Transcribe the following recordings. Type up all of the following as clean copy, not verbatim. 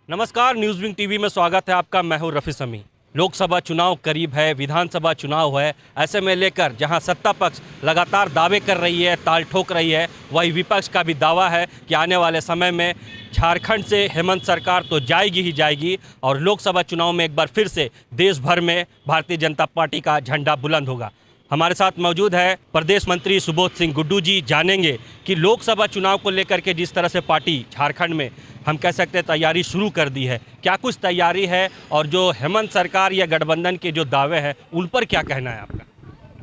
नमस्कार, news wing TV में स्वागत है आपका। मैं हूं रफ़ी समी। लोकसभा चुनाव करीब है, विधानसभा चुनाव है। ऐसे में लेकर जहां सत्ता पक्ष लगातार दावे कर रही है, ताल ठोक रही है, वही विपक्ष का भी दावा है कि आने वाले समय में झारखंड से हेमंत सरकार तो जाएगी ही जाएगी और लोकसभा चुनाव में एक बार फिर से देश भर में भारतीय जनता पार्टी का झंडा बुलंद होगा। हमारे साथ मौजूद है प्रदेश मंत्री सुबोध सिंह गुड्डू जी। जानेंगे कि लोकसभा चुनाव को लेकर के जिस तरह से पार्टी झारखंड में हम कह सकते हैं तैयारी शुरू कर दी है, क्या कुछ तैयारी है और जो हेमंत सरकार या गठबंधन के जो दावे हैं उन पर क्या कहना है आपका?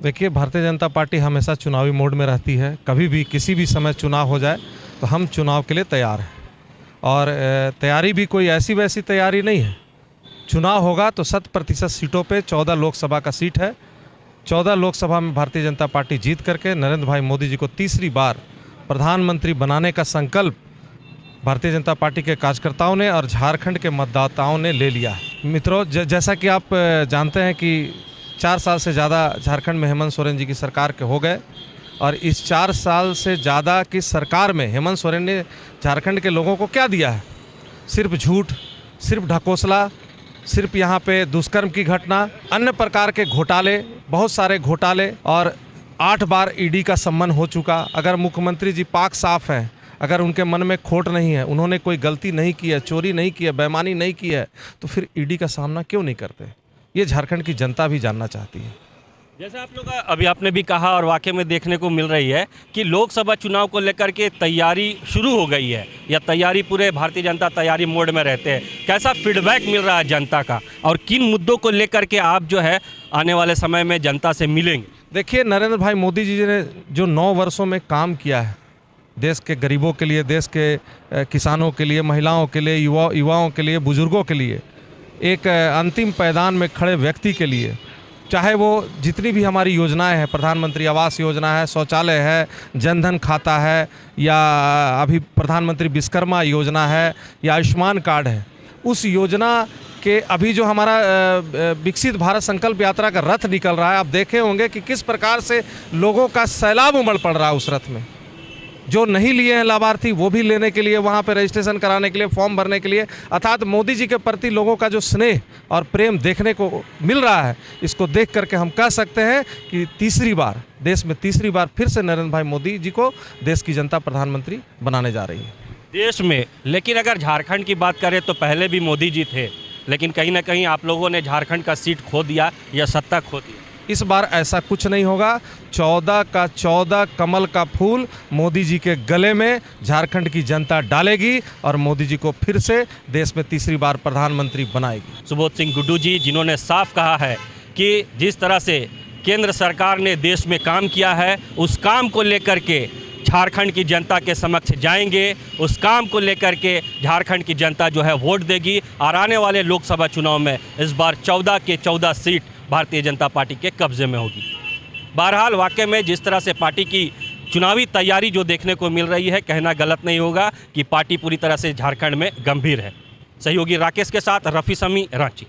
देखिए, भारतीय जनता पार्टी हमेशा चुनावी मोड में रहती है। कभी भी किसी भी समय चुनाव हो जाए तो हम चुनाव के लिए तैयार हैं और तैयारी भी कोई ऐसी वैसी तैयारी नहीं है। चुनाव होगा तो 100% सीटों पे 14 लोकसभा का सीट है। 14 लोकसभा में भारतीय जनता पार्टी जीत करके नरेंद्र भाई मोदी जी को तीसरी बार प्रधानमंत्री बनाने का संकल्प भारतीय जनता पार्टी के कार्यकर्ताओं ने और झारखंड के मतदाताओं ने ले लिया है। मित्रों, जैसा कि आप जानते हैं कि 4 साल से ज़्यादा झारखंड में हेमंत सोरेन जी की सरकार के हो गए और इस 4 साल से ज़्यादा की सरकार में हेमंत सोरेन ने झारखंड के लोगों को क्या दिया है? सिर्फ झूठ, सिर्फ ढकोसला, सिर्फ यहाँ पे दुष्कर्म की घटना, अन्य प्रकार के घोटाले, बहुत सारे घोटाले और 8 बार ईडी का सम्मन हो चुका। अगर मुख्यमंत्री जी पाक साफ हैं, अगर उनके मन में खोट नहीं है, उन्होंने कोई गलती नहीं की है, चोरी नहीं की है, बेईमानी नहीं की है, तो फिर ईडी का सामना क्यों नहीं करते? ये झारखंड की जनता भी जानना चाहती है। जैसे आप लोग अभी आपने भी कहा और वाकई में देखने को मिल रही है कि लोकसभा चुनाव को लेकर के तैयारी शुरू हो गई है या तैयारी पूरे भारतीय जनता तैयारी मोड में रहते हैं। कैसा फीडबैक मिल रहा है जनता का और किन मुद्दों को लेकर के आप जो है आने वाले समय में जनता से मिलेंगे? देखिए, नरेंद्र भाई मोदी जी ने जो 9 वर्षों में काम किया है देश के गरीबों के लिए, देश के किसानों के लिए, महिलाओं के लिए, युवाओं के लिए, बुजुर्गों के लिए, एक अंतिम पायदान में खड़े व्यक्ति के लिए, चाहे वो जितनी भी हमारी योजनाएं हैं, प्रधानमंत्री आवास योजना है, शौचालय है, जनधन खाता है या अभी प्रधानमंत्री विश्वकर्मा योजना है या आयुष्मान कार्ड है, उस योजना के अभी जो हमारा विकसित भारत संकल्प यात्रा का रथ निकल रहा है, आप देखे होंगे कि किस प्रकार से लोगों का सैलाब उमड़ पड़ रहा है उस रथ में। जो नहीं लिए हैं लाभार्थी वो भी लेने के लिए, वहाँ पे रजिस्ट्रेशन कराने के लिए, फॉर्म भरने के लिए, अर्थात मोदी जी के प्रति लोगों का जो स्नेह और प्रेम देखने को मिल रहा है, इसको देख करके हम कह सकते हैं कि तीसरी बार देश में तीसरी बार फिर से नरेंद्र भाई मोदी जी को देश की जनता प्रधानमंत्री बनाने जा रही है देश में। लेकिन अगर झारखंड की बात करें तो पहले भी मोदी जी थे, लेकिन कहीं ना कहीं आप लोगों ने झारखंड का सीट खो दिया या सत्ता खो दी। इस बार ऐसा कुछ नहीं होगा। 14 का 14 कमल का फूल मोदी जी के गले में झारखंड की जनता डालेगी और मोदी जी को फिर से देश में तीसरी बार प्रधानमंत्री बनाएगी। सुबोध सिंह गुड्डू जी, जिन्होंने साफ कहा है कि जिस तरह से केंद्र सरकार ने देश में काम किया है, उस काम को लेकर के झारखंड की जनता के समक्ष जाएंगे, उस काम को लेकर के झारखंड की जनता जो है वोट देगी और आने वाले लोकसभा चुनाव में इस बार 14 के 14 सीट भारतीय जनता पार्टी के कब्जे में होगी। बहरहाल वाकई में जिस तरह से पार्टी की चुनावी तैयारी जो देखने को मिल रही है, कहना गलत नहीं होगा कि पार्टी पूरी तरह से झारखंड में गंभीर है। सहयोगी राकेश के साथ रफ़ी समी, रांची।